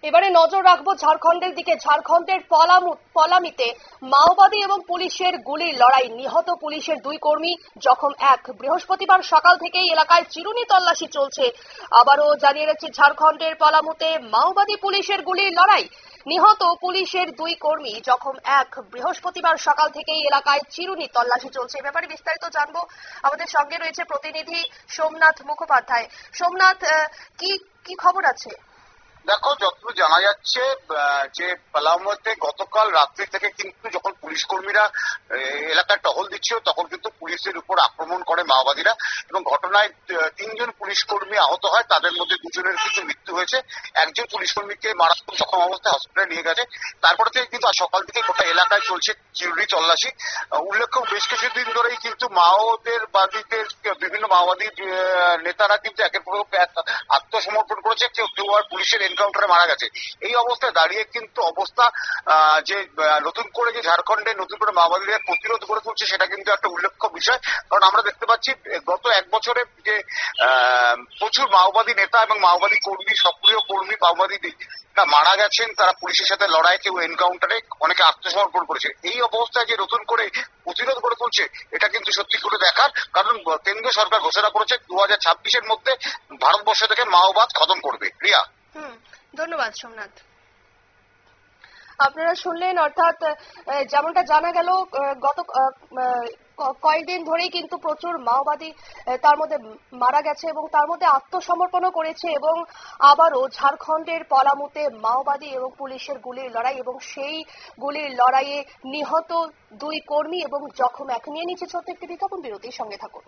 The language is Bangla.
এবারে নজর রাখবো ঝাড়খণ্ডের দিকে। ঝাড়খণ্ডের পলামিতে মাওবাদী এবং পুলিশের গুলির লড়াই, নিহত পুলিশের 2 কর্মী, জখম 1। বৃহস্পতিবার সকাল থেকেই এলাকায় চিরুনি তল্লাশি চলছে। আবারও জানিয়ে রাখছি, ঝাড়খণ্ডের পলামুতে মাওবাদী পুলিশের গুলির লড়াই, নিহত পুলিশের 2 কর্মী, জখম 1। বৃহস্পতিবার সকাল থেকেই এলাকায় চিরুনি তল্লাশি চলছে। এ ব্যাপারে বিস্তারিত জানবো, আমাদের সঙ্গে রয়েছে প্রতিনিধি সোমনাথ মুখোপাধ্যায়। সোমনাথ, কি খবর আছে? দেখো, যতদূর জানা যাচ্ছে যে পালামুতে গতকাল রাত্রি থেকে কিন্তু যখন পুলিশ কর্মীরা এলাকায় টহল দিচ্ছিল তখন কিন্তু পুলিশের উপর আক্রমণ করে মাওবাদীরা এবং ঘটনায় 3 জন পুলিশ কর্মী আহত হয়। তাদের মধ্যে 2 জনের কিন্তু মৃত্যু হয়েছে। একজন পুলিশ কর্মীকে মারাত্মক জখম অবস্থায় হসপিটালে নিয়ে গেছে। তারপরে থেকে কিন্তু সকাল থেকে গোটা এলাকায় চলছে চিরুনি তল্লাশি। উল্লেখ্য, বেশ কিছুদিন ধরেই কিন্তু মাওবাদীদের বিভিন্ন মাওবাদী নেতারা কিন্তু একের পর এক আত্মসমর্পণ করেছে। কেউ কেউ আর পুলিশের এনকাউন্টারে মারা গেছে। এই অবস্থায় দাঁড়িয়ে কিন্তু অবস্থা যে নতুন করে যে ঝাড়খণ্ডে নতুন করে মাওবাদীরা প্রতিরোধ গড়ে তুলছে সেটা কিন্তু একটা উল্লেখ্য বিষয়। কারণ আমরা দেখতে পাচ্ছি গত 1 বছরে যে প্রচুর মাওবাদী নেতা এবং মাওবাদী কর্মী, সক্রিয় কর্মী মাওবাদী মারা গেছেন, তারা পুলিশের সাথে লড়াই, কেউ এনকাউন্টারে, অনেকে আত্মসমর্পণ করেছে। এই অবস্থায় যে নতুন করে প্রতিরোধ গড়ে তুলছে এটা কিন্তু সত্যি করে দেখার, কারণ কেন্দ্রীয় সরকার ঘোষণা করেছে 2026-এর মধ্যে ভারতবর্ষ থেকে মাওবাদ খতম করবে। রিয়া, ধন্যবাদ সোমনাথ। আপনারা শুনলেন, অর্থাৎ যেমনটা জানা গেল, গত কয়েকদিন ধরেই কিন্তু প্রচুর মাওবাদী তার মধ্যে মারা গেছে এবং তার মধ্যে আত্মসমর্পণও করেছে। এবং আবারও ঝাড়খণ্ডের পলামুতে মাওবাদী এবং পুলিশের গুলির লড়াই, এবং সেই গুলির লড়াইয়ে নিহত 2 কর্মী এবং জখম 1। নিয়ে নিচ্ছে ছোট্ট একটি বিজ্ঞাপন বিরতির সঙ্গে থাকুন।